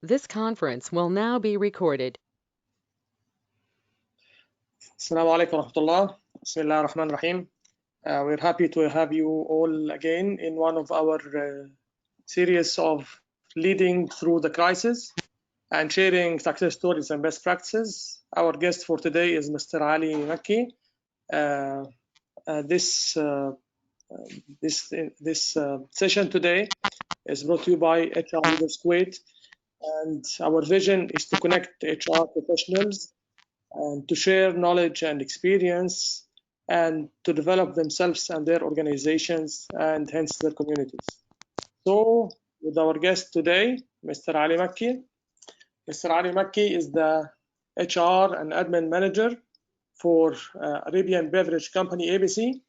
This conference will now be recorded. Assalamu alaikum wa rahmatullah. Bismillah ar-Rahman ar-Rahim. We're happy to have you all again in one of our series of leading through the crisis and sharing success stories and best practices. Our guest for today is Mr. Ali Makki. This session today is brought to you by HR Leaders Kuwait, and our vision is to connect HR professionals and to share knowledge and experience and to develop themselves and their organizations and hence their communities. So with our guest today, Mr. Ali Makki. Mr. Ali Makki is the HR and admin manager for Arabian beverage company ABC.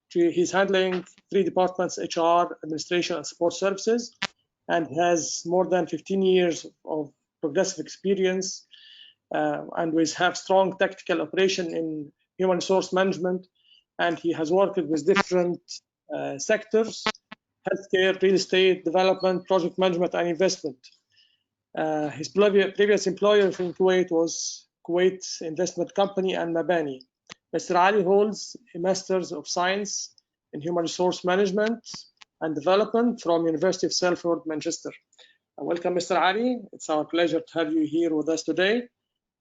He's handling 3 departments, HR, administration, and support services, and has more than 15 years of progressive experience, and we have strong tactical operation in human resource management, and he has worked with different sectors: healthcare, real estate, development, project management, and investment. His previous employer in Kuwait was Kuwait Investment Company and Mabani. Mr. Ali holds a Master's of Science in Human Resource Management and Development from University of Salford, Manchester. Welcome, Mr. Ali. It's our pleasure to have you here with us today.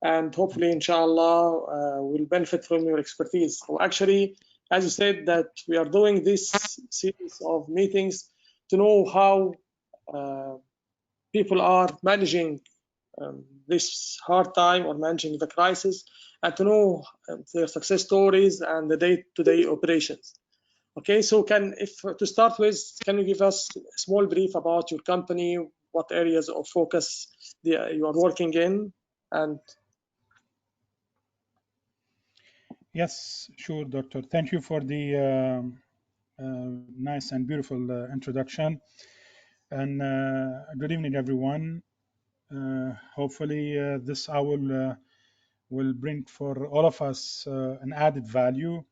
And hopefully, inshallah, we'll benefit from your expertise. So actually, as you said, that we are doing this series of meetings to know how people are managing this hard time or managing the crisis, and to know their success stories and the day-to-day operations. Okay, so to start with, can you give us a small brief about your company, what areas of focus you are working in, and Yes, sure, Doctor. Thank you for the nice and beautiful introduction. And good evening, everyone. Hopefully, this hour will bring for all of us an added value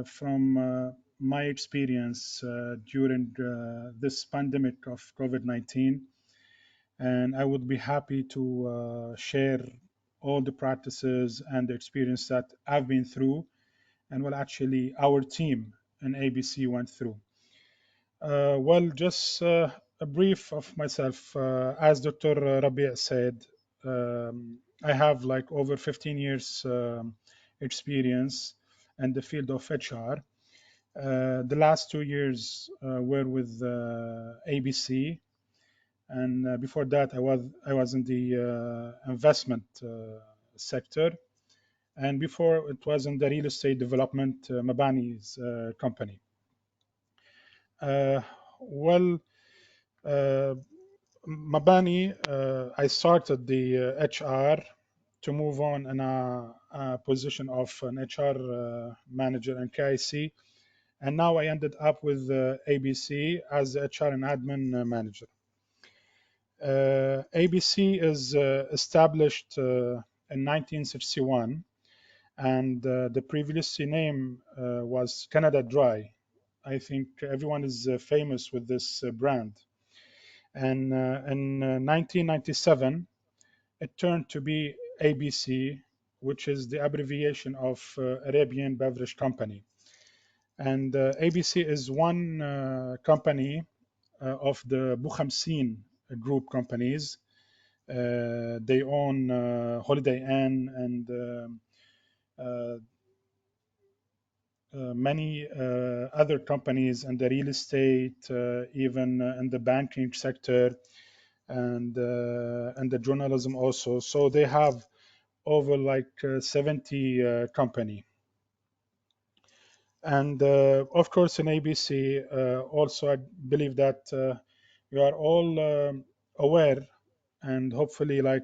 from my experience during this pandemic of COVID-19. And I would be happy to share all the practices and the experience that I've been through and well, actually our team in ABC went through. Well, just a brief of myself. As Dr. Rabi' said, I have like over 15 years experience in the field of HR. The last 2 years were with ABC, and before that I was in the investment sector, and before it was in the real estate development, Mabani's company. Well, Mabani, I started the HR to move on in a position of an HR manager in KIC, and now I ended up with ABC as the HR and admin manager. ABC is established in 1961, and the previous name was Canada Dry. I think everyone is famous with this brand. And in 1997, it turned to be ABC, which is the abbreviation of Arabian Beverage Company. And ABC is one company of the Bukhamsin group companies. They own Holiday Inn and many other companies in the real estate, even in the banking sector, and the journalism also. So they have over like 70 company. And of course in ABC also I believe that you are all aware and hopefully like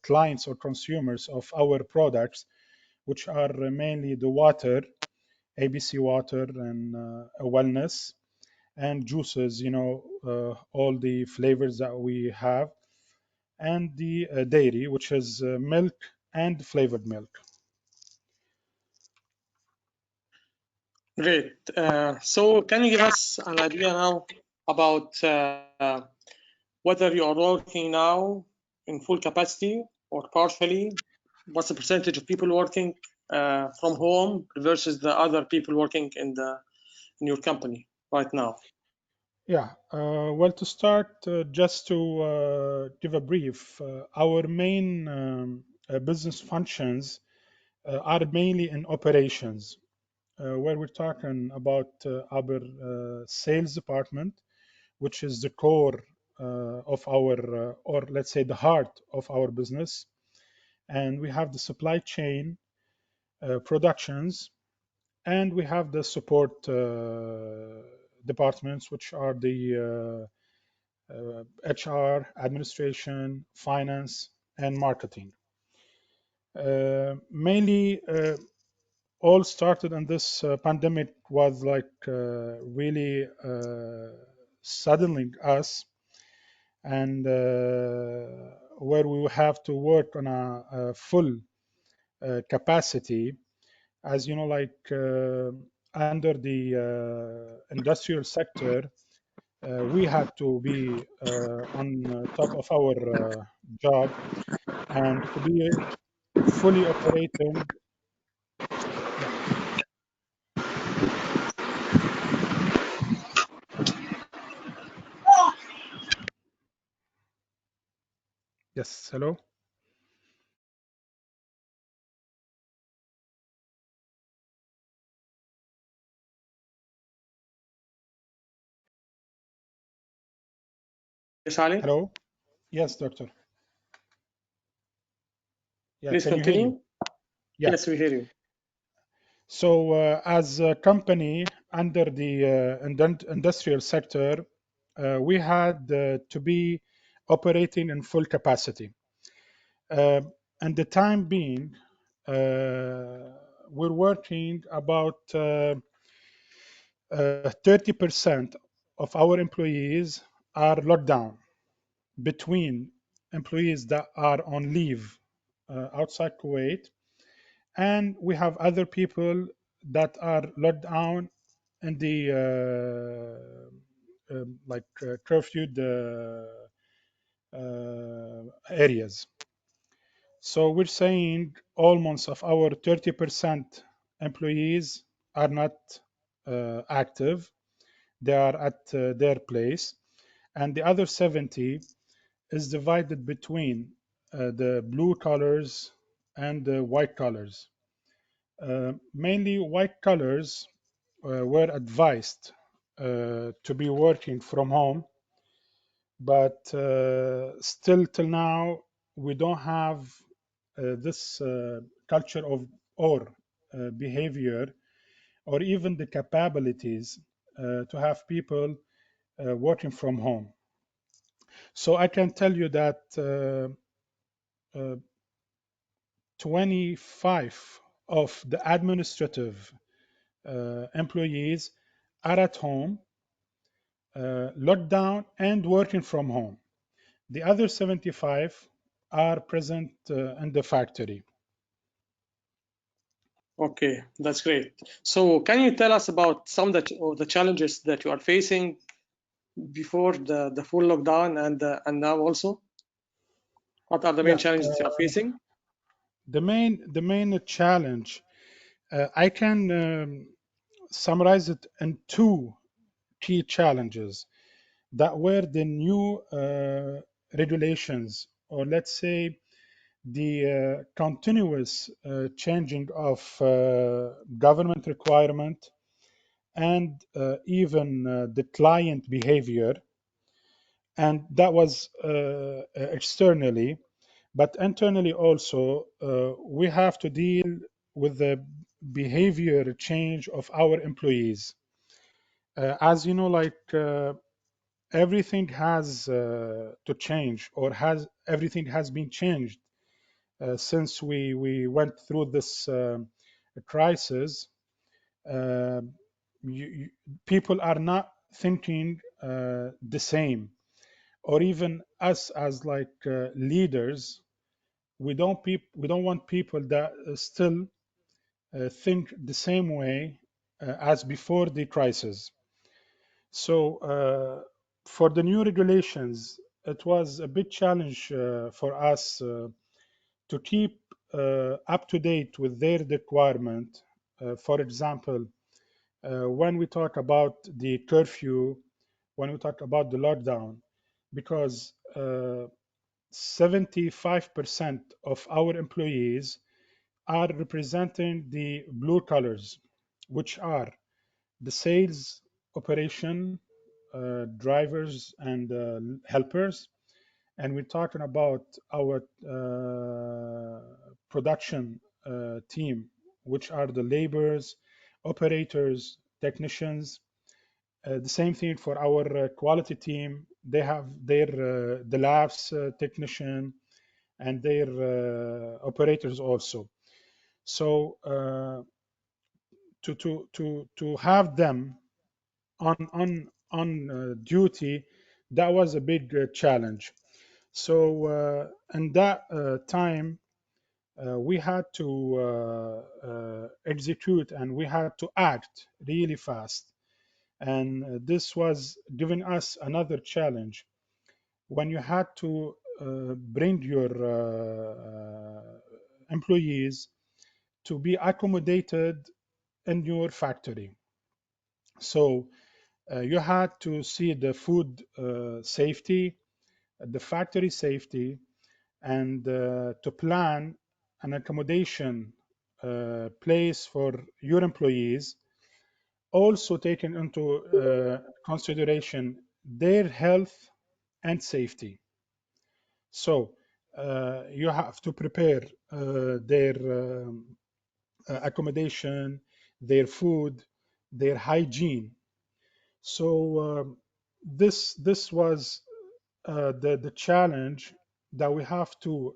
clients or consumers of our products, which are mainly the water, ABC water, and wellness, and juices, you know, all the flavors that we have, and the dairy, which is milk and flavored milk. great. So can you give us an idea now about whether you are working now in full capacity or partially, what's the percentage of people working from home versus the other people working in your company right now? Yeah, well, to start, just to give a brief, our main business functions are mainly in operations, where we're talking about our sales department, which is the core of our, or let's say the heart of our business. And we have the supply chain, productions, and we have the support departments, which are the HR, administration, finance, and marketing. Mainly, all started in this pandemic was like really suddenly us, and where we will have to work on a full capacity, as you know, like under the industrial sector, we had to be on top of our job and to be fully operating. Yeah. Yes. Hello. Yes, Ali, Hello. Yes, doctor. Yeah. please Can you hear me? continue. Yeah. Yes, we hear you. So, as a company under the industrial sector, we had to be operating in full capacity. Uh, and the time being, we're working about 30% of our employees are locked down, between employees that are on leave outside Kuwait, and we have other people that are locked down in the curfewed areas. So we're saying almost of our 30% employees are not active. They are at their place. And the other 70 is divided between the blue collars and the white collars. Mainly white collars were advised to be working from home, but still till now we don't have this culture of or behavior or even the capabilities to have people working from home. So I can tell you that 25 of the administrative employees are at home, locked down, and working from home. The other 75 are present in the factory. Okay, that's great. So, can you tell us about some of the challenges that you are facing before the full lockdown and now also? What are the main Yeah, challenges you are facing? the main challenge, I can summarize it in two key challenges that were the new regulations, or let's say the continuous changing of government requirement and even the client behavior, and that was externally, but internally also we have to deal with the behavior change of our employees. As you know, like everything has to change, or has everything has been changed since we went through this crisis. uh, you, people are not thinking the same, or even us as like leaders, we don't want people that still think the same way as before the crisis. So for the new regulations, it was a big challenge for us to keep up to date with their requirement. For example, when we talk about the curfew, when we talk about the lockdown, because 75% of our employees are representing the blue colors, which are the sales, operation, drivers, and helpers. And we're talking about our production team, which are the laborers, operators, technicians. The same thing for our quality team. They have their the labs technician and their operators also. So to have them on duty, that was a big challenge. So in that time, we had to execute and we had to act really fast. And this was giving us another challenge when you had to bring your employees to be accommodated in your factory. So you had to see the food safety, the factory safety, and to plan an accommodation place for your employees, also taking into consideration their health and safety. So you have to prepare their accommodation, their food, their hygiene. So this was the challenge that we have to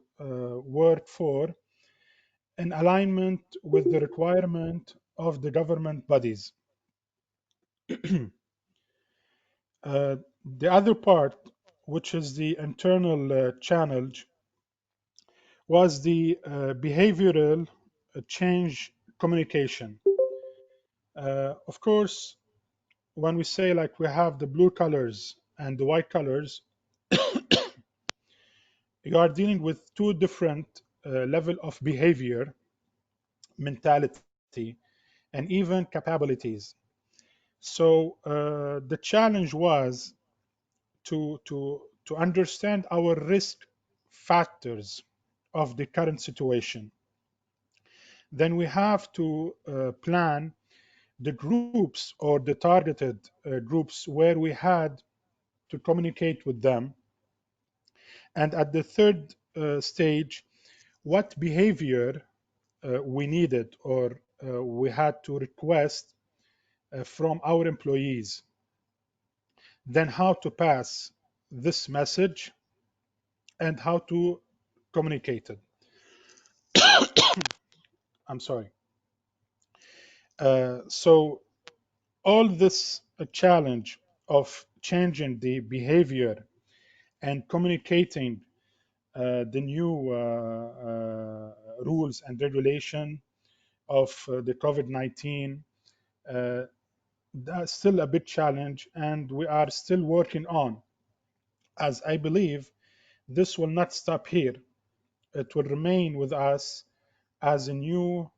work for in alignment with the requirement of the government bodies. The other part, which is the internal challenge, was the behavioral change communication. Of course, when we say like we have the blue colors and the white colors, you are dealing with two different level of behavior, mentality, and even capabilities. So the challenge was to understand our risk factors of the current situation. Then we have to plan the groups or the targeted groups where we had to communicate with them. And at the third stage, what behavior we needed or we had to request from our employees, then how to pass this message and how to communicate it. I'm sorry. So all this challenge of changing the behavior and communicating the new rules and regulation of the COVID-19, that's still a big challenge, and we are still working on, as I believe this will not stop here. It will remain with us as a new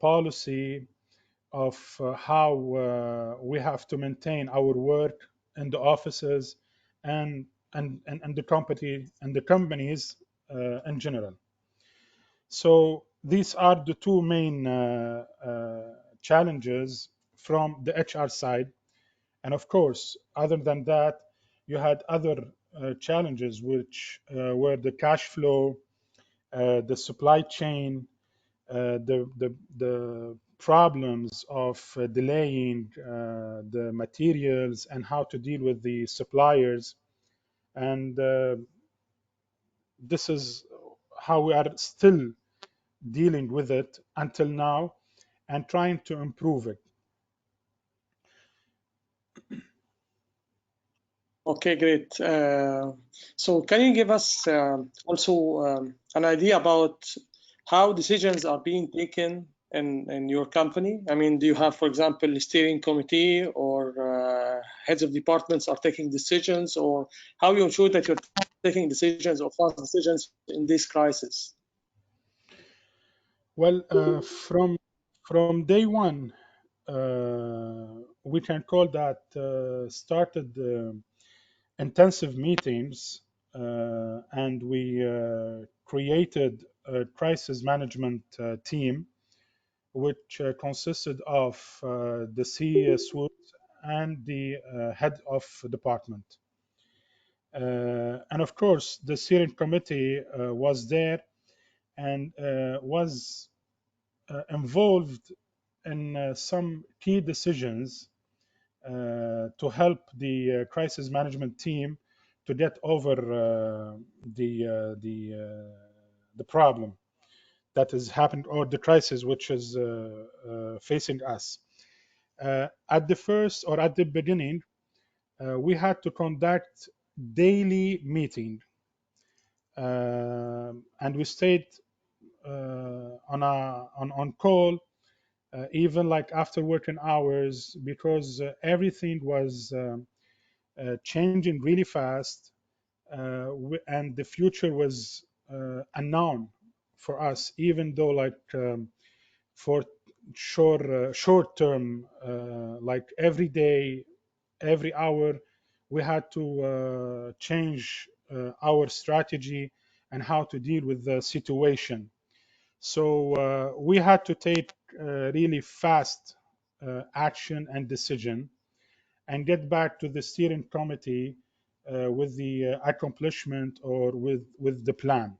policy of how we have to maintain our work in the offices and and the company and the companies in general. So these are the two main challenges from the HR side. And of course, other than that, you had other challenges, which were the cash flow, the supply chain, the problems of delaying the materials and how to deal with the suppliers. And this is how we are still dealing with it until now and trying to improve it. Okay, great. So can you give us also an idea about how decisions are being taken in your company? I mean, do you have, for example, a steering committee or heads of departments are taking decisions, or how you ensure that you're taking decisions or fast decisions in this crisis? Well, from day one, we can call that started intensive meetings, and we created a crisis management team, which consisted of the C-suite and the head of department. And of course, the steering committee was there and was involved in some key decisions to help the crisis management team to get over the problem that is happening, or the crisis which is facing us. At the first, or at the beginning, we had to conduct daily meeting, and we stayed on call, even like after working hours, because everything was changing really fast, and the future was unknown for us, even though like for short term, like every day, every hour, we had to change our strategy and how to deal with the situation. So we had to take really fast action and decision, and get back to the steering committee with the accomplishment, or with the plan.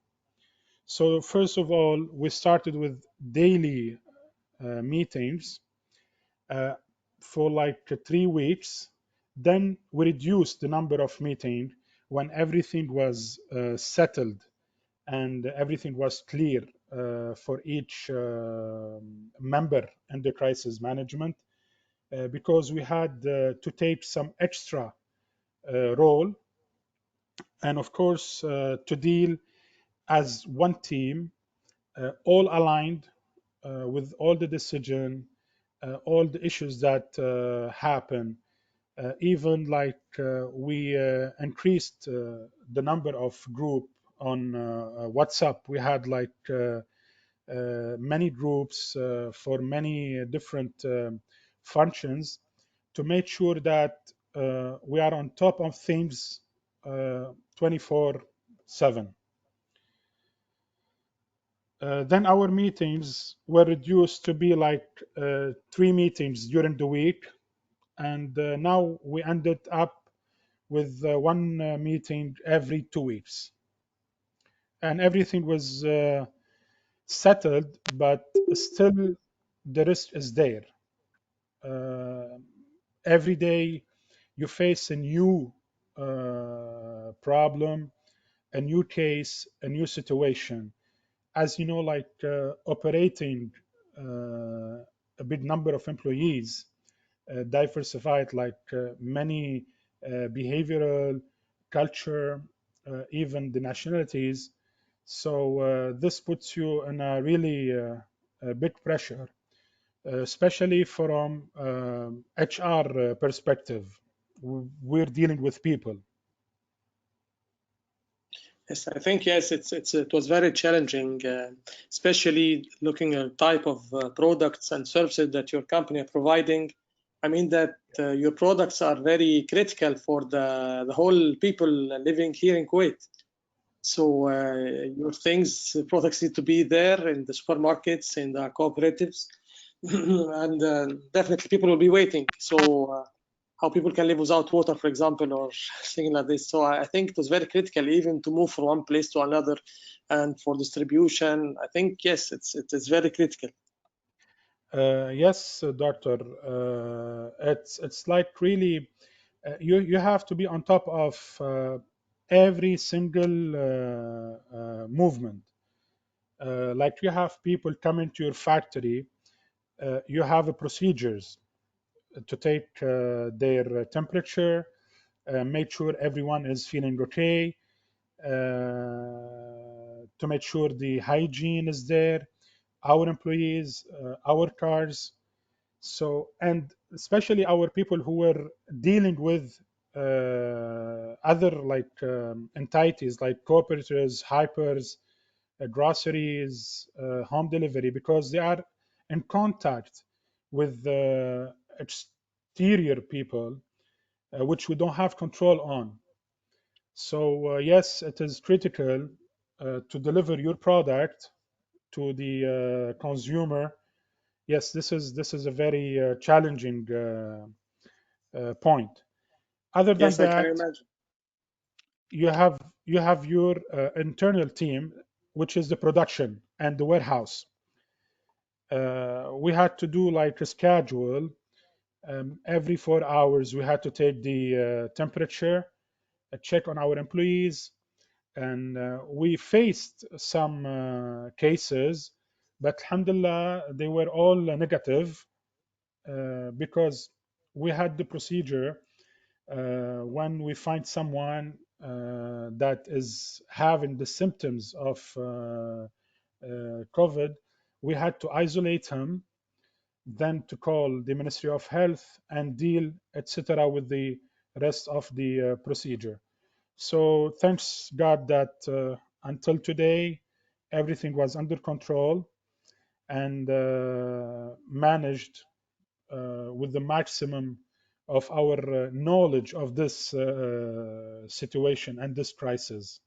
So first of all, we started with daily meetings uh, for like 3 weeks. Then we reduced the number of meetings when everything was settled and everything was clear for each member in the crisis management, because we had to take some extra role, and of course to deal as one team, all aligned with all the decision, all the issues that happen. Even like we increased the number of group on WhatsApp. We had like many groups for many different functions, to make sure that we are on top of things 24/7. Then our meetings were reduced to be like 3 meetings during the week, and now we ended up with one meeting every 2 weeks, and everything was settled, but still the risk is there. Uh, every day you face a new problem, a new case, a new situation. As you know, like operating a big number of employees, diversified, like many behavioral, culture, even the nationalities. So this puts you in a really a big pressure, especially from HR perspective. We're dealing with people. Yes, I think yes, it was very challenging, especially looking at type of products and services that your company are providing. I mean that your products are very critical for the whole people living here in Kuwait. So your things, products need to be there in the supermarkets, in the cooperatives, and definitely people will be waiting. So how people can live without water, for example, or something like this. So I think it was very critical even to move from one place to another, and for distribution. I think yes, it is very critical. Yes, doctor. It's like really you have to be on top of every single movement. Like you have people coming to your factory, you have procedures to take their temperature, make sure everyone is feeling okay, to make sure the hygiene is there. our employees, our cars. So, and especially our people who were dealing with other like entities like cooperatives, hypers, groceries, home delivery, because they are in contact with exterior people, which we don't have control on. So yes, it is critical to deliver your product to the consumer. Yes, this is a very challenging point. Other than Yes, I can that, imagine. you have your internal team, which is the production and the warehouse. We had to do like a schedule. Every 4 hours, we had to take the temperature, check on our employees, and we faced some cases, but alhamdulillah, they were all negative because we had the procedure when we find someone that is having the symptoms of COVID, we had to isolate him, then to call the Ministry of Health and deal, etc., with the rest of the procedure. So thanks God that until today, everything was under control and managed with the maximum of our knowledge of this situation and this crisis.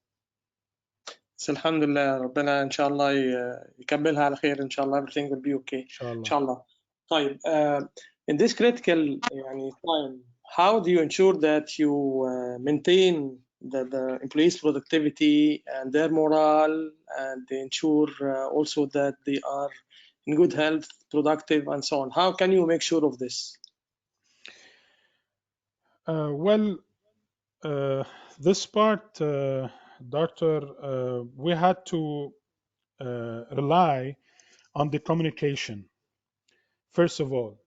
بس الحمد لله، ربنا إن شاء الله يكملها على خير إن شاء الله. everything will be okay إن Inshallah. شاء الله. طيب in this critical يعني time, how do you ensure that you maintain the employees' productivity and their morale, and they ensure also that they are in good health, productive, and so on? How can you make sure of this? Well, this part, Doctor, we had to rely on the communication. First of all,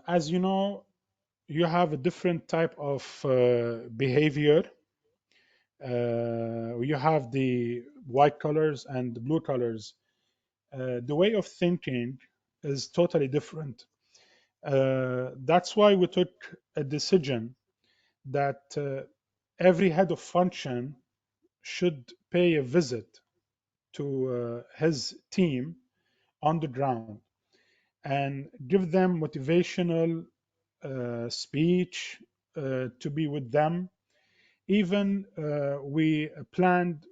as you know, you have a different type of behavior. You have the white colors and the blue colors. The way of thinking is totally different. That's why we took a decision that every head of function should pay a visit to his team on the ground and give them motivational speech to be with them. Even we planned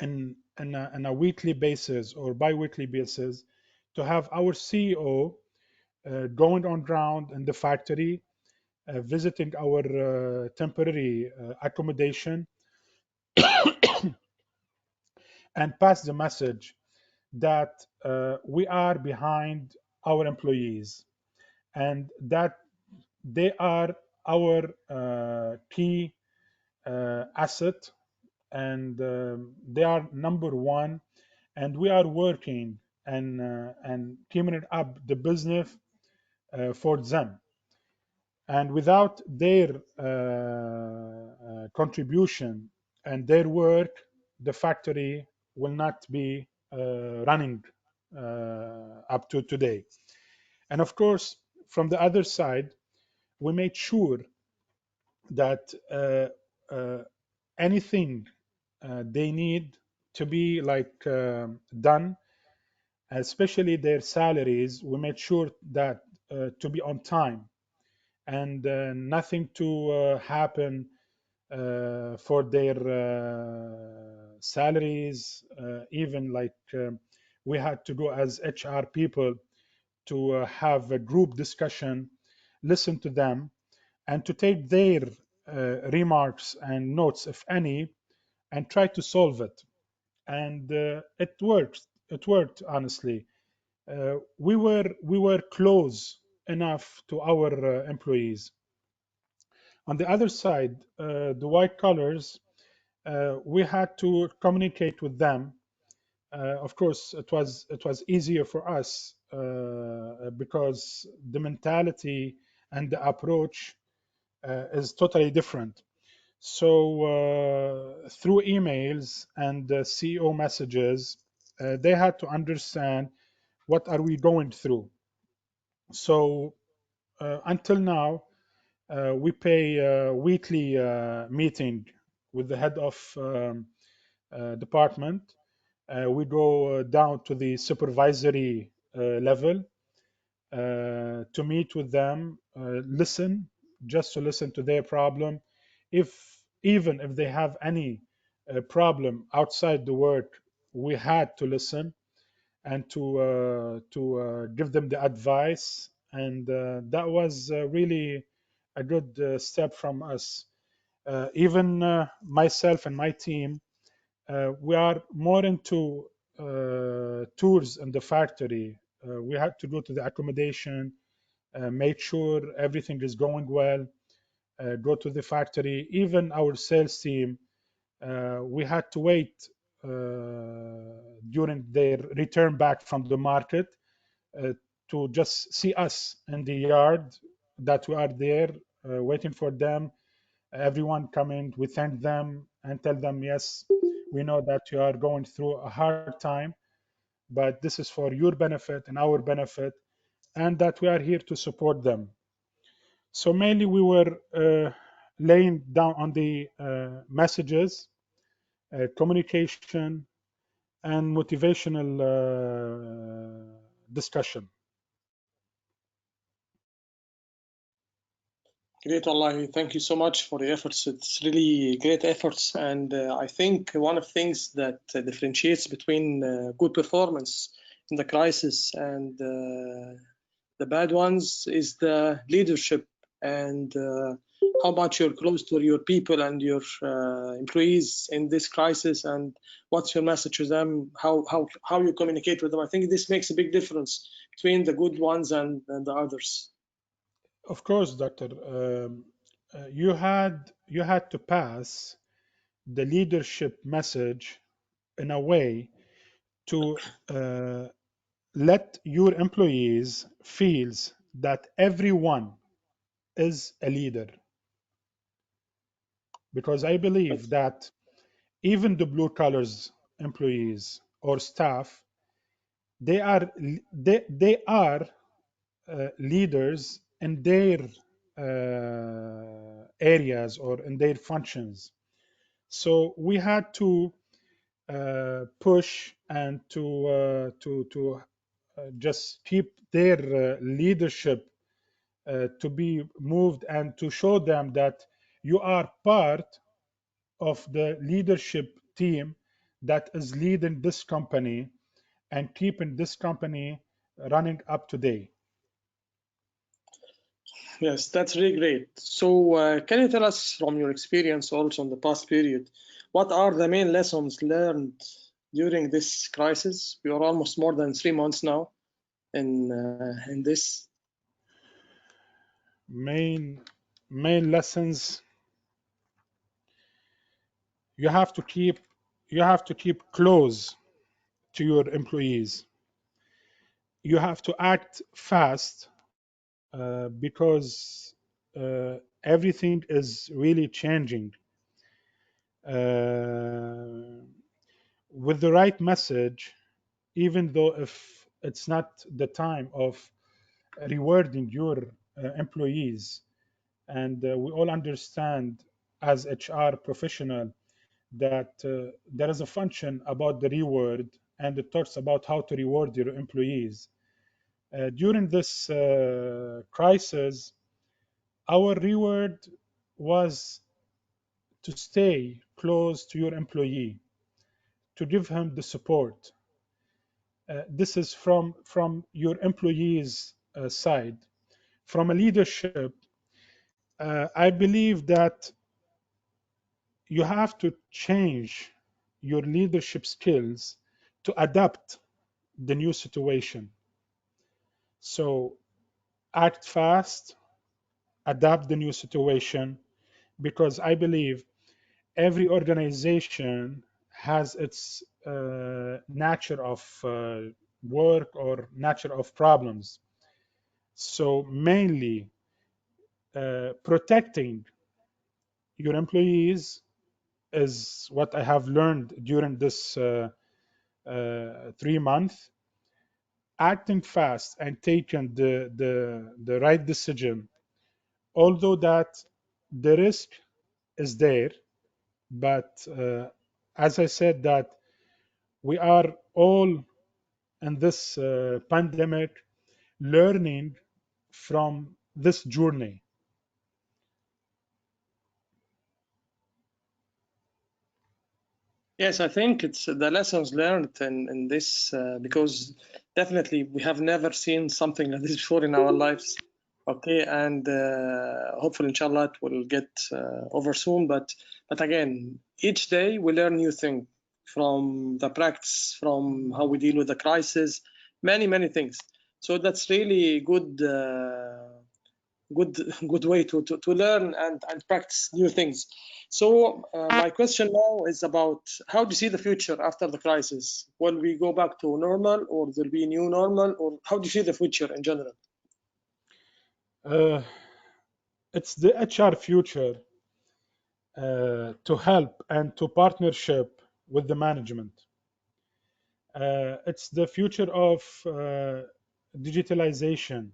in a weekly basis or bi-weekly basis to have our CEO going on ground in the factory, visiting our temporary accommodation, and pass the message that we are behind our employees and that they are our key asset, and they are number one, and we are working and keeping up the business for them. And without their contribution and their work, the factory will not be running up to today. And of course, from the other side, we made sure that anything they need to be like done, especially their salaries, we made sure that to be on time and nothing to happen for their salaries. Even like we had to go as HR people to have a group discussion, listen to them, and to take their remarks and notes, if any, and try to solve it. And it worked. It worked honestly. We were close enough to our employees. On the other side, the white collars, we had to communicate with them. Of course, it was easier for us because the mentality and the approach is totally different. So through emails and CEO messages, they had to understand what are we going through. So until now, we pay a weekly meeting with the head of department. We go down to the supervisory level to meet with them, listen, just to listen to their problem. If even if they have any problem outside the work, we had to listen and to give them the advice, and that was really a good step from us. Even myself and my team, we are more into tours in the factory. We had to go to the accommodation, make sure everything is going well, go to the factory. Even our sales team, we had to wait during their return back from the market uh, to just see us in the yard, that we are there waiting for them. Everyone come in, we thank them and tell them, yes, we know that you are going through a hard time, but this is for your benefit and our benefit, and that we are here to support them. So mainly we were laying down on the messages, communication, and motivational discussion. Great, Wallahi. Thank you so much for the efforts. It's really great efforts. And I think one of the things that differentiates between good performance in the crisis and the bad ones is the leadership and how much you're close to your people and your employees in this crisis, and what's your message to them, how you communicate with them. I think this makes a big difference between the good ones and the others. Of course, doctor, you had to pass the leadership message in a way to let your employees feels that everyone is a leader, because I believe that even the blue collars employees or staff, they are leaders in their areas or in their functions. So we had to push and to just keep their leadership to be moved, and to show them that you are part of the leadership team that is leading this company and keeping this company running up to date. Yes, that's really great. So, can you tell us from your experience also in the past period, what are the main lessons learned during this crisis? We are almost more than 3 months now in this. Main lessons: you have to keep you have to keep close to your employees. You have to act fast because everything is really changing. Uh, with the right message, even though if it's not the time of rewarding your employees, and we all understand as HR professional that there is a function about the reward, and it talks about how to reward your employees. During this crisis, our reward was to stay close to your employee, to give him the support. This is from your employees' side. From a leadership, I believe that you have to change your leadership skills to adapt the new situation. So act fast, adapt the new situation, because I believe every organization has its nature of work or nature of problems. So mainly protecting your employees is what I have learned during this 3 months, acting fast and taking the right decision, although that the risk is there, but as I said, that we are all in this pandemic learning from this journey. Yes, I think it's the lessons learned in this because definitely we have never seen something like this before in our lives. Okay, and hopefully, inshallah, it will get over soon. But again, each day we learn new things from the practice, from how we deal with the crisis, many things. So that's really good good way to learn and practice new things. So my question now is about how do you see the future after the crisis? Will we go back to normal, or there'll be new normal, or how do you see the future in general? Uh, it's the HR future to help and to partnership with the management. It's the future of digitalization.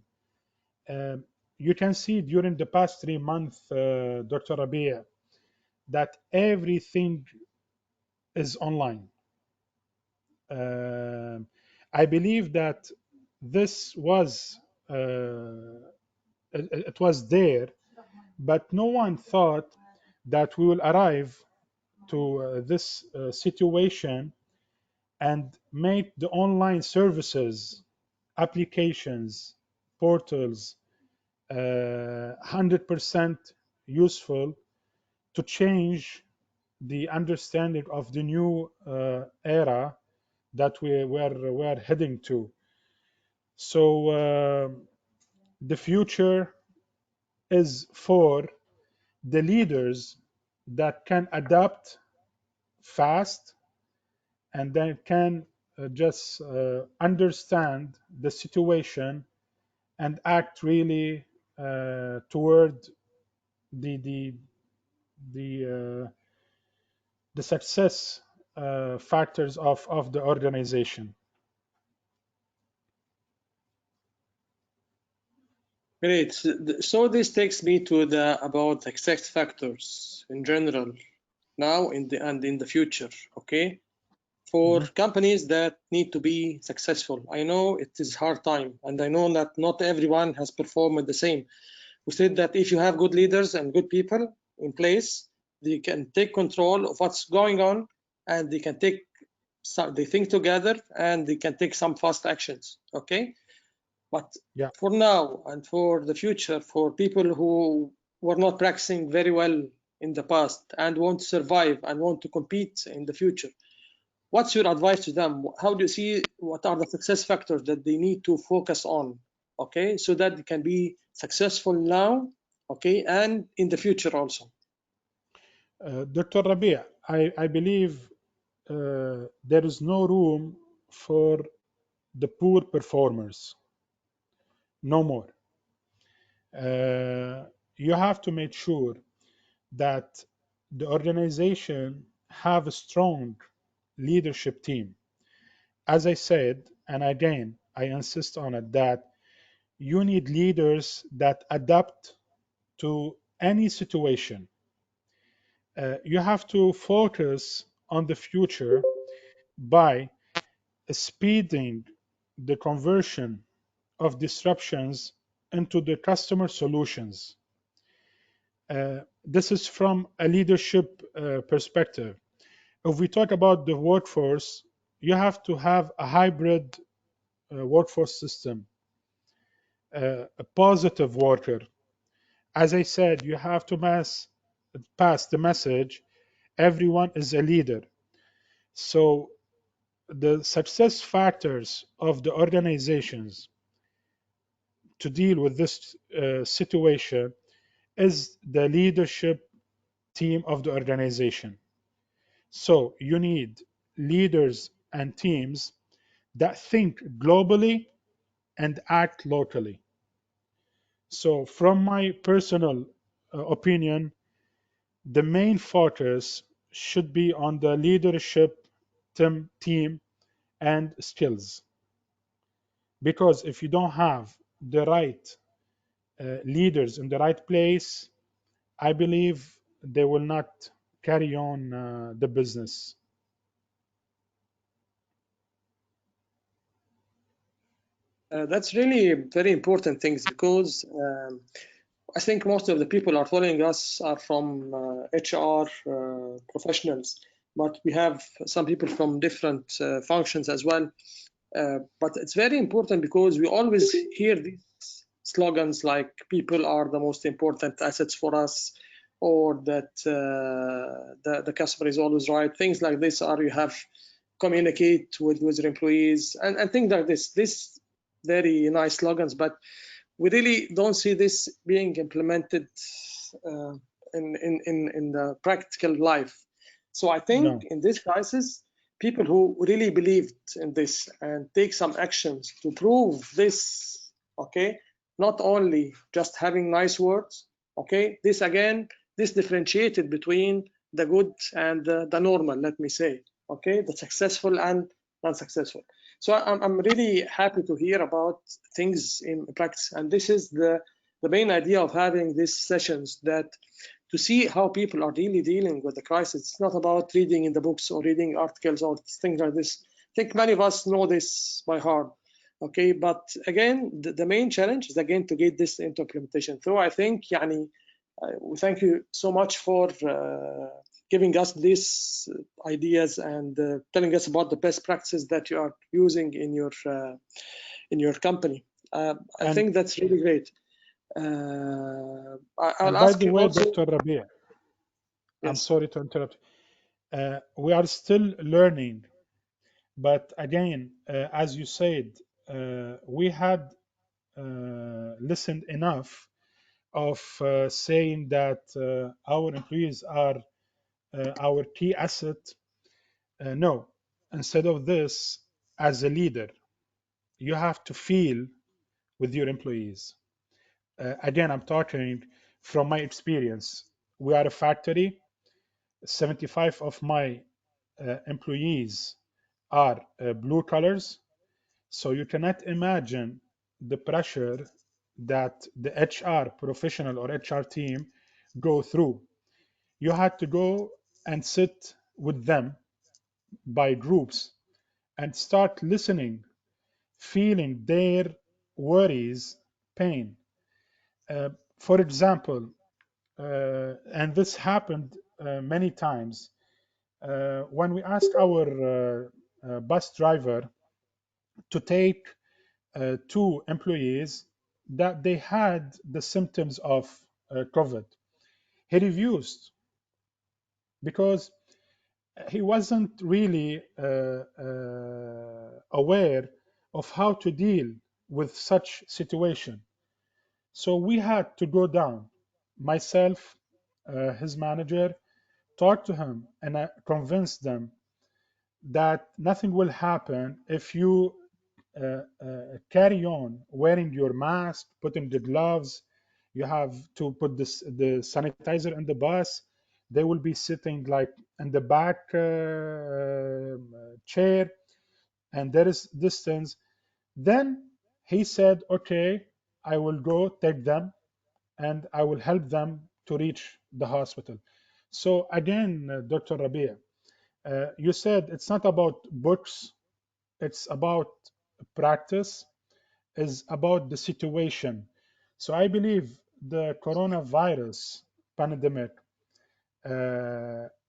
Um, you can see during the past 3 months, Dr. Rabia, that everything is online. Um I believe that this was it was there, but no one thought that we will arrive to this situation and make the online services, applications, portals 100% useful to change the understanding of the new era that we're heading to. So the future is for the leaders that can adapt fast and then can just understand the situation and act really toward the the the the success factors of the organization. Great. So this takes me to the about success factors in general now in the and in the future. Okay, for Mhm. companies that need to be successful. I know it is hard time, and I know that not everyone has performed the same. We said that if you have good leaders and good people in place, they can take control of what's going on, and they can take they think together, and they can take some fast actions. Okay, but Yeah. for now and for the future, for people who were not practicing very well in the past and want to survive and want to compete in the future, what's your advice to them? How do you see what are the success factors that they need to focus on? Okay, so that they can be successful now, okay, and in the future also. Dr. Rabia, I believe there is no room for the poor performers, no more. Uh, you have to make sure that the organization have a strong leadership team. As I said, and again, I insist on it, that you need leaders that adapt to any situation. You have to focus on the future by speeding the conversion of disruptions into the customer solutions. This is from a leadership perspective. If we talk about the workforce, you have to have a hybrid workforce system, a positive worker. As I said, you have to pass the message everyone is a leader. So the success factors of the organizations to deal with this situation is the leadership team of the organization. So you need leaders and teams that think globally and act locally. So, from my personal opinion, the main focus should be on the leadership team and skills. Because if you don't have the right leaders in the right place, I believe they will not carry on the business. That's really very important things because I think most of the people are following us are from HR professionals, but we have some people from different functions as well. But it's very important because we always hear these slogans like people are the most important assets for us, or that the customer is always right. Things like this are you have communicate with your employees and things like this. This very nice slogans, but we really don't see this being implemented uh, in the practical life. So I think No, in this crisis, people who really believed in this and take some actions to prove this, okay, not only just having nice words, okay, this again, this differentiated between the good and the normal, let me say, okay, the successful and non-successful. So I'm really happy to hear about things in practice, and this is the main idea of having these sessions, that to see how people are really dealing with the crisis. It's not about reading in the books or reading articles or things like this. I think many of us know this by heart. Okay, but again, the main challenge is again to get this into implementation. So I think, yani, we thank you so much for giving us these ideas and telling us about the best practices that you are using in your company. I and think that's really great. I'll by ask the you way, also. Dr. Rabia, I'm Yes. sorry to interrupt. We are still learning, but again, as you said, we had listened enough of saying that our employees are our key asset. No, instead of this, as a leader, you have to feel with your employees. Again, I'm talking from my experience. We are a factory. 75 of my employees are blue collars. So you cannot imagine the pressure that the HR professional or HR team go through. You had to go and sit with them by groups and start listening, feeling their worries, pain. Uh, for example, and this happened many times, when we asked our bus driver to take two employees that they had the symptoms of COVID, he refused because he wasn't really aware of how to deal with such situation. So we had to go down, myself, his manager, talk to him, and I convinced them that nothing will happen if you carry on wearing your mask, putting the gloves. You have to put the sanitizer in the bus. They will be sitting like in the back chair, and there is distance. Then he said, "Okay, I will go take them, and I will help them to reach the hospital." So again, Dr. Rabia, you said it's not about books, it's about practice, is about the situation. So I believe the coronavirus pandemic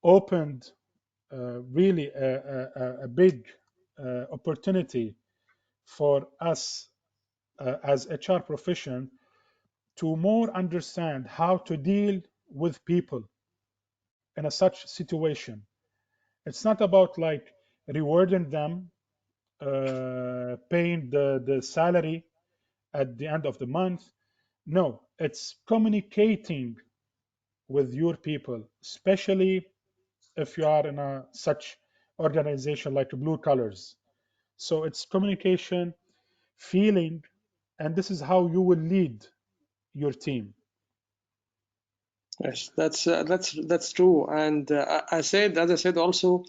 opened really a big opportunity for us as HR profession to more understand how to deal with people in a such situation. It's not about like rewarding them, paying the salary at the end of the month. No, it's communicating with your people, especially if you are in a such organization like Blue Colors. So it's communication, feeling, and this is how you will lead your team. Yes, that's true. And I said, as I said, also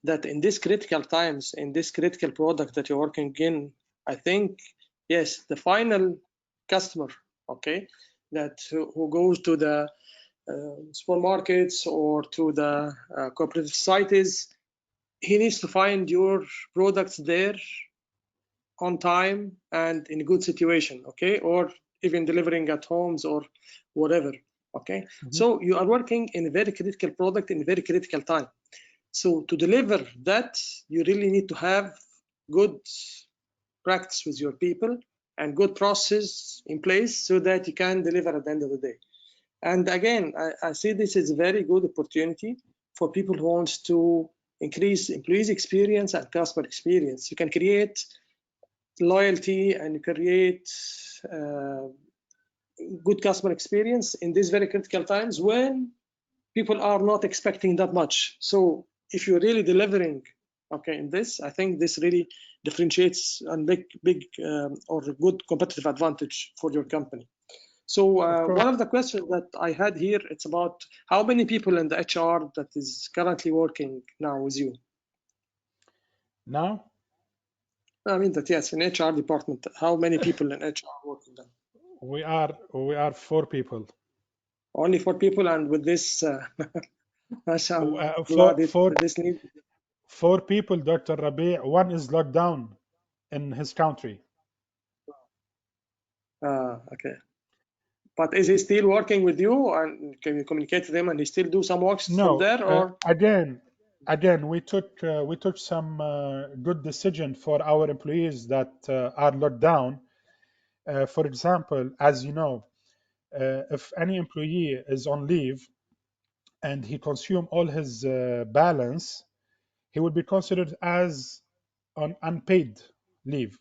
that in this critical times, in this critical product that you're working in, I think, yes, the final customer, okay, that who goes to the supermarkets or to the cooperative societies, he needs to find your products there on time and in a good situation, okay, or even delivering at homes or whatever, okay. So you are working in a very critical product in a very critical time. So to deliver that, you really need to have good practice with your people and good process in place so that you can deliver at the end of the day. And again, I see this as a very good opportunity for people who want to increase employees experience and customer experience. You can create loyalty and create good customer experience in these very critical times when people are not expecting that much. So if you're really delivering, okay, in this, I think this really differentiates and big or good competitive advantage for your company. So one of the questions that I had here, it's about how many people in the HR that is currently working now with you? Now? I mean that, yes, in HR department, how many people in HR working there? We are 4 people. Only 4 people, and with this, mashallah, this need. 4 people, Dr. Rabi'. One is locked down in his country. Okay. But is he still working with you, and can you communicate with him, and he still do some works from No, there, or? again, we took some good decision for our employees that are locked down. For example, as you know, if any employee is on leave and he consume all his balance, he will be considered as on unpaid leave.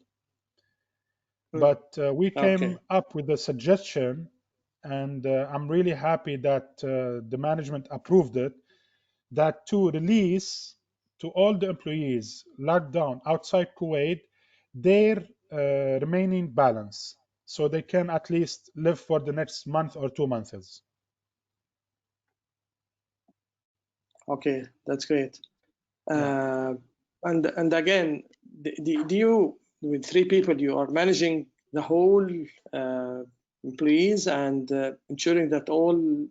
But we came Okay. up with a suggestion, and I'm really happy that the management approved it, that to release to all the employees locked down outside Kuwait their remaining balance, so they can at least live for the next month or 2 months. Okay, that's great. Yeah. And again, do you, with 3 people, you are managing the whole employees and ensuring that all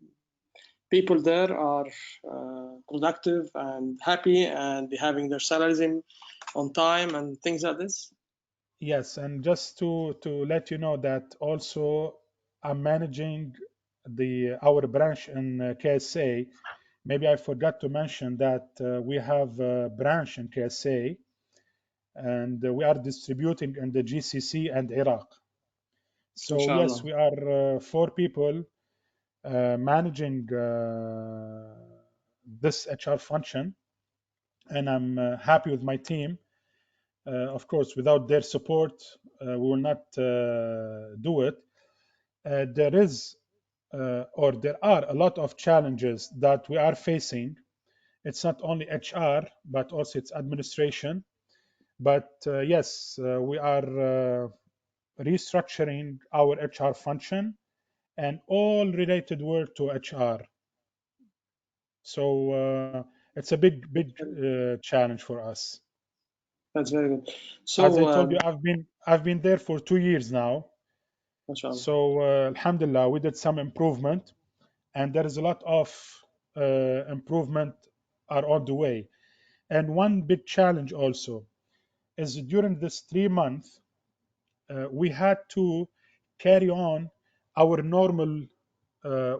people there are productive and happy and having their salaries in on time and things like this? Yes, and just to let you know that also I'm managing our branch in KSA. Maybe I forgot to mention that we have a branch in KSA, and we are distributing in the GCC and Iraq. So yes, Inshallah. we are 4 people managing this HR function, and I'm happy with my team. Of course, without their support, we will not do it. There is or there are a lot of challenges that we are facing. It's not only HR, but also it's administration. But yes, we are restructuring our HR function and all related work to HR. So it's a big challenge for us. That's very good. As I So, told you, I've been there for 2 years now. mashallah. So Alhamdulillah, we did some improvement, and there is a lot of improvement are on the way. And one big challenge also is during this 3 months, we had to carry on our normal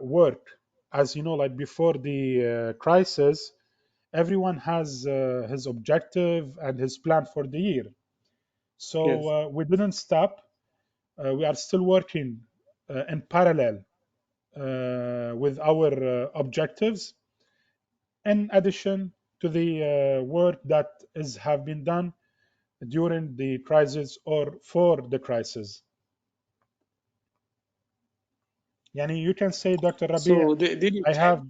work. As you know, like before the crisis, everyone has his objective and his plan for the year. So Yes. we didn't stop. We are still working in parallel with our objectives, in addition to the work that is have been done during the crisis or for the crisis. Yani you can say, Dr. Rabi', So did you I change? have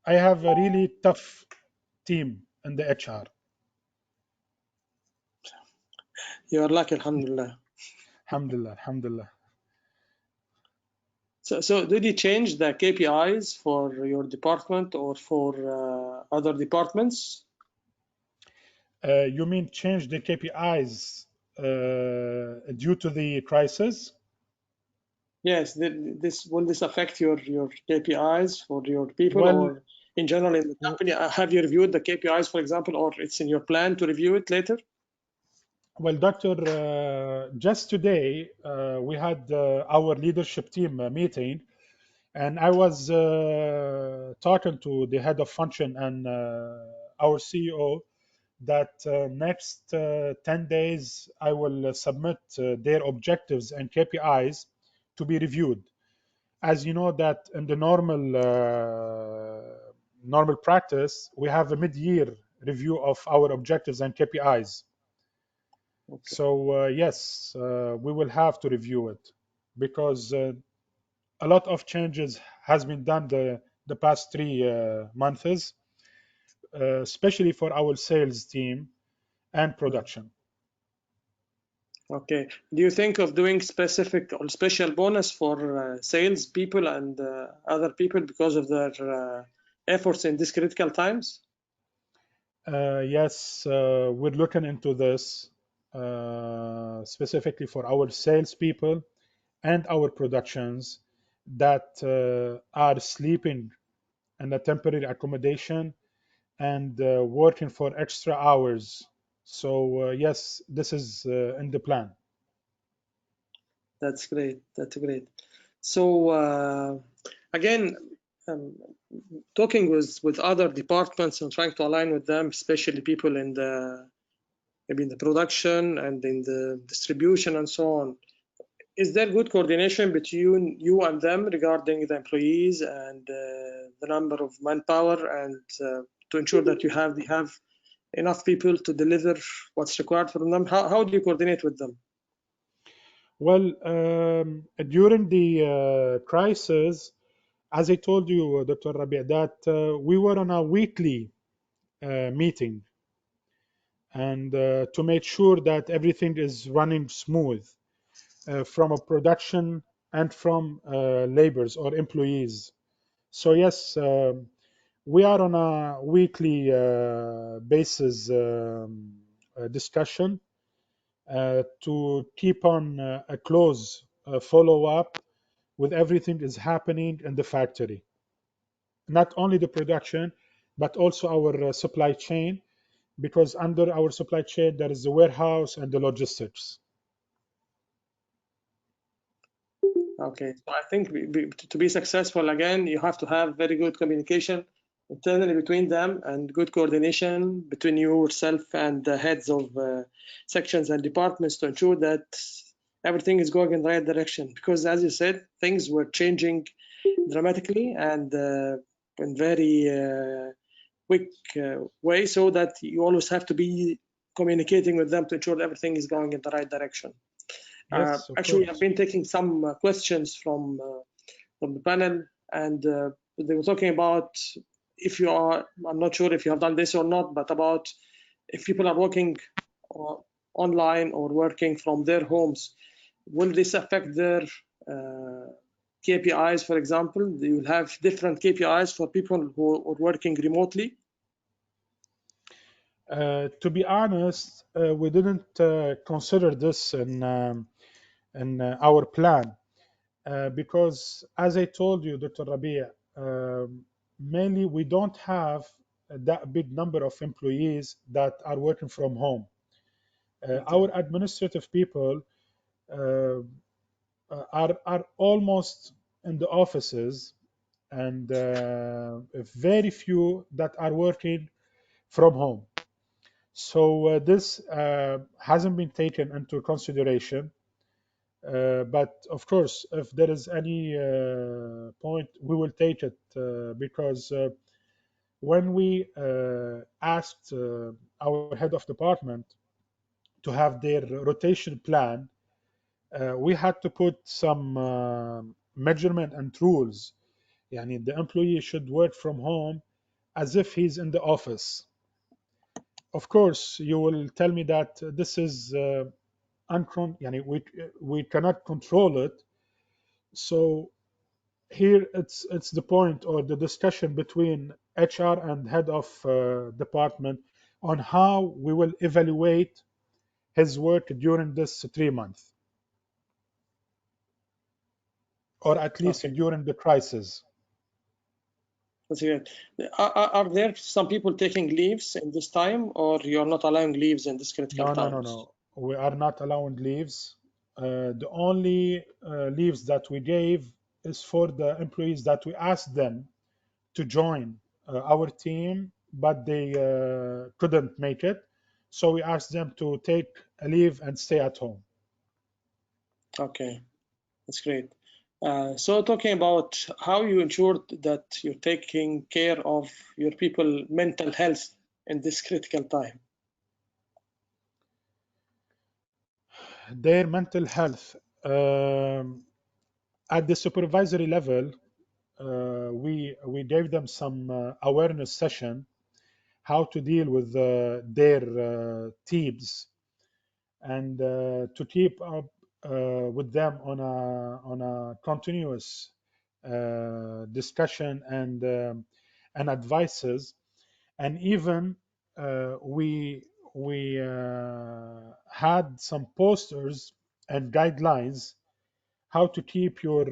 I have a really tough team in the HR. You are lucky, alhamdulillah. Alhamdulillah, alhamdulillah. So did you change the KPIs for your department or for other departments? You mean change the KPIs due to the crisis? Yes, this will this affect your KPIs for your people Well, or in general in the company? Have you reviewed the KPIs, for example, or it's in your plan to review it later? Doctor, just today we had our leadership team meeting, and I was talking to the head of function and our CEO that next 10 days I will submit their objectives and KPIs to be reviewed. As you know that in the normal practice, we have a mid-year review of our objectives and KPIs. Okay. So yes, we will have to review it because a lot of changes has been done the past 3 months, especially for our sales team and Mm. production. Okay. Do you think of doing specific or special bonus for sales people and other people because of their efforts in these critical times? Yes, we're looking into this specifically for our salespeople and our productions that are sleeping in a temporary accommodation and working for extra hours. So yes, this is in the plan. That's great. That's great. So again, um, talking with other departments and trying to align with them, especially people in the maybe in the production and in the distribution and so on. Is there good coordination between you and them regarding the employees and the number of manpower and to ensure that you have enough people to deliver what's required from them? How do you coordinate with them? Well, during the crisis, as I told you, Dr. Rabi, that we were on a weekly meeting and to make sure that everything is running smooth from a production and from laborers or employees. So yes, we are on a weekly basis discussion to keep on a close follow up with everything is happening in the factory, not only the production but also our supply chain, because under our supply chain there is the warehouse and the logistics. Okay, so I think to be successful again, you have to have very good communication internally between them and good coordination between yourself and the heads of sections and departments to ensure that everything is going in the right direction. Because as you said, things were changing dramatically and in very quick way, so that you always have to be communicating with them to ensure that everything is going in the right direction. Yes, of Actually, I've course. been taking some questions from the panel, and they were talking about if you are. I'm not sure if you have done this or not, but about if people are working uh, online or working from their homes, will this affect their KPIs? For example, you will have different KPIs for people who are working remotely. To be honest, we didn't consider this in our plan because, as I told you, Dr. Rabia, mainly we don't have that big number of employees that are working from home. Okay. Our administrative people uh, are almost in the offices, and very few that are working from home. So this hasn't been taken into consideration. But of course, if there is any point, we will take it because when we asked our head of department to have their rotation plan, we had to put some measurement and rules. Yani the employee should work from home as if he's in the office. Of course, you will tell me that this is yani we cannot control it. So here it's the point or the discussion between HR and head of department on how we will evaluate his work during this 3 months, or at least Okay, during the crisis. that's good. Are there some people taking leaves in this time, or you're not allowing leaves in this critical No, no, no, times? no. We are not allowing leaves. The only leaves that we gave is for the employees that we asked them to join our team, but they couldn't make it. So we asked them to take a leave and stay at home. Okay, that's great. So talking about how you ensured that you're taking care of your people' mental health in this critical time. Their mental health, at the supervisory level, we gave them some awareness session how to deal with their teams, and to keep up with them on a continuous discussion and advices. And even we had some posters and guidelines how to keep your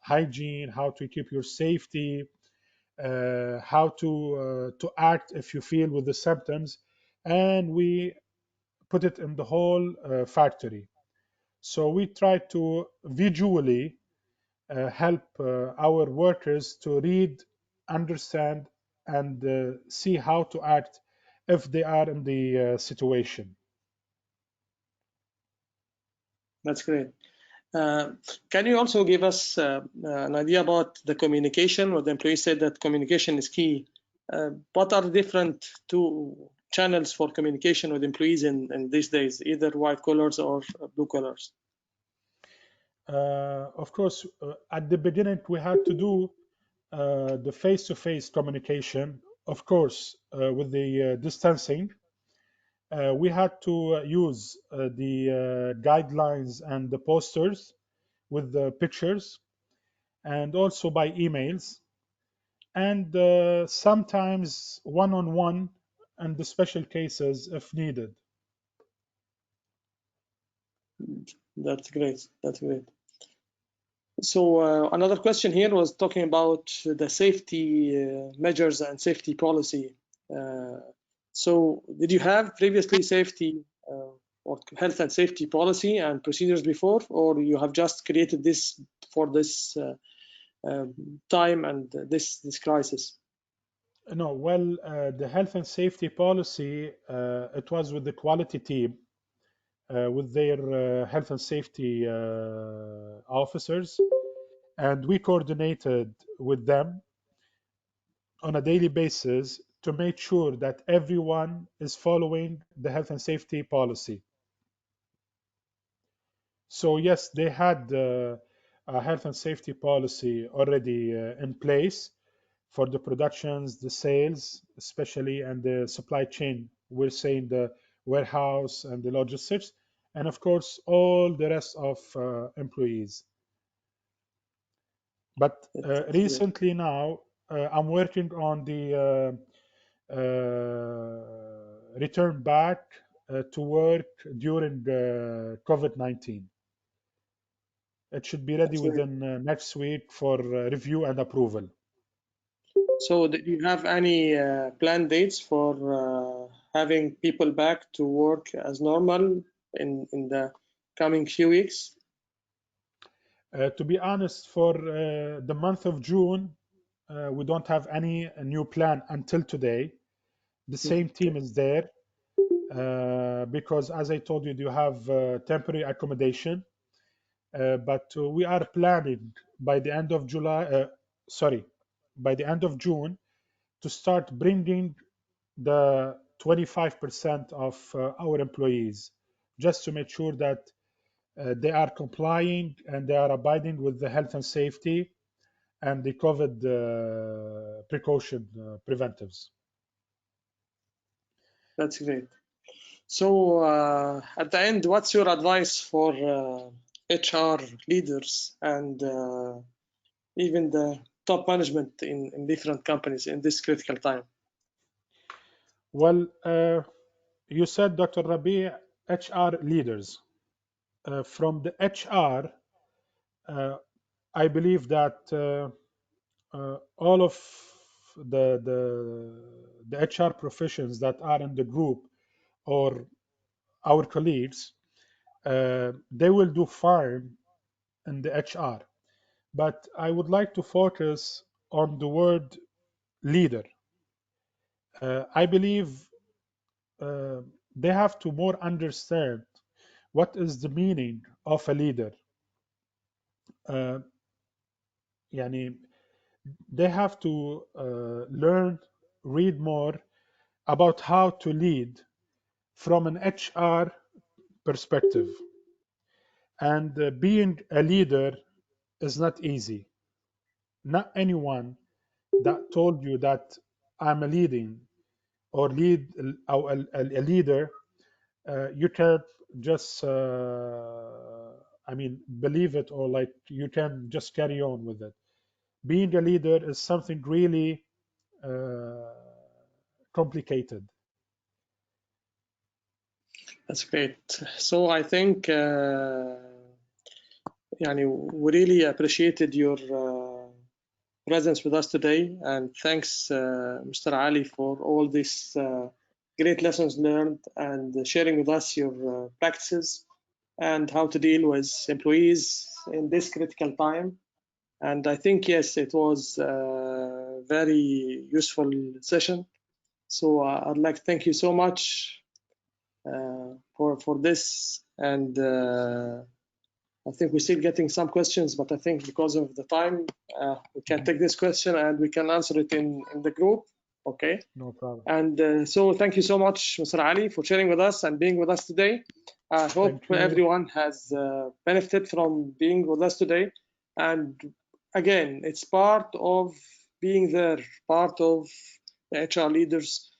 hygiene, how to keep your safety, how to act if you feel with the symptoms, and we put it in the whole factory. So we try to visually help our workers to read, understand, and see how to act if they are in the situation. That's great. Uh, can you also give us an idea about the communication? What the employee said that communication is key. What are the different two channels for communication with employees in these days, either white collars or blue collars? Of course, at the beginning, we had to do the face-to-face communication, of course, with the distancing. We had to use the guidelines and the posters with the pictures, and also by emails, and sometimes one-on-one and the special cases if needed. That's great. That's great. So another question here was talking about the safety measures and safety policy. Uh, so did you have previously safety or health and safety policy and procedures before, or you have just created this for this time and this crisis? No, well, the health and safety policy, it was with the quality team, with their health and safety officers, and we coordinated with them on a daily basis to make sure that everyone is following the health and safety policy. So yes, they had a health and safety policy already in place for the productions, the sales, especially, and the supply chain. We're saying the warehouse and the logistics, and of course all the rest of employees. But That's great. recently now, I'm working on the return back to work during COVID-19. It should be ready That's great. within next week for review and approval. So do you have any planned dates for having people back to work as normal in the coming few weeks? To be honest, for the month of June, we don't have any new plan until today. The same team Okay, is there because, as I told you, you have temporary accommodation. But we are planning by the end of sorry, by the end of June to start bringing the 25% of our employees, just to make sure that they are complying and they are abiding with the health and safety and the COVID precaution preventives. that's great. So at the end, what's your advice for HR leaders and even the top management in different companies in this critical time? Well, you said, Dr. Rabi, HR leaders. From the HR, I believe that all of the HR professions that are in the group or our colleagues, they will do fine in the HR. But I would like to focus on the word leader. I believe uh, they have to more understand what is the meaning of a leader. Uh, يعني they have to learn, read more about how to lead from an HR perspective. And being a leader is not easy. Not anyone that told you that I'm a leading or lead or a leader, you can just, I mean, believe it, or like you can just carry on with it. Being a leader is something really complicated. That's great. So I think we really appreciated your presence with us today, and thanks, Mr. Ali, for all these great lessons learned and sharing with us your practices and how to deal with employees in this critical time. And I think, yes, it was a very useful session. So I'd like to thank you so much for this. And I think we're still getting some questions, but I think because of the time, we can take this question and we can answer it in the group. Okay. No problem. And so thank you so much, Mr. Ali, for sharing with us and being with us today. I hope everyone has benefited from being with us today. And again, it's part of being there, part of the HR leaders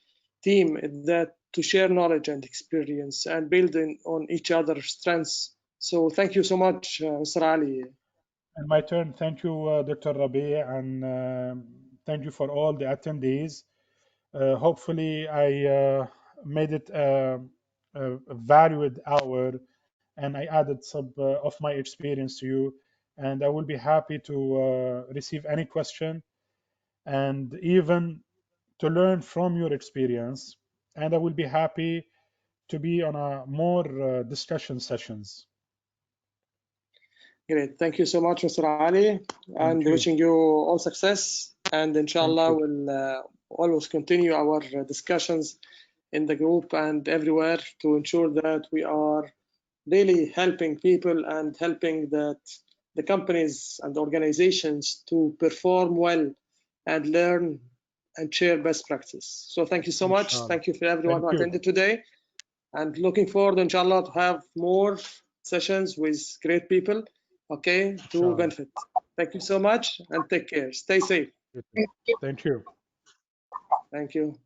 team, that to share knowledge and experience and building on each other's strengths. So thank you so much, Mr. Ali. And my turn. Thank you, Dr. Rabi, and thank you for all the attendees. Hopefully, I made it a valued hour, and I added some of my experience to you. And I will be happy to receive any question and even to learn from your experience. And I will be happy to be on a more discussion sessions. Great. Thank you so much, Mr. Ali, and wishing you all success. And inshallah, we'll always continue our discussions in the group and everywhere to ensure that we are really helping people and helping that the companies and organizations to perform well and learn and share best practice. So thank you so much. Thank you for everyone who attended today, and looking forward, inshallah, to have more sessions with great people, okay, to benefit. Thank you so much and take care. Stay safe. Thank you. Thank you.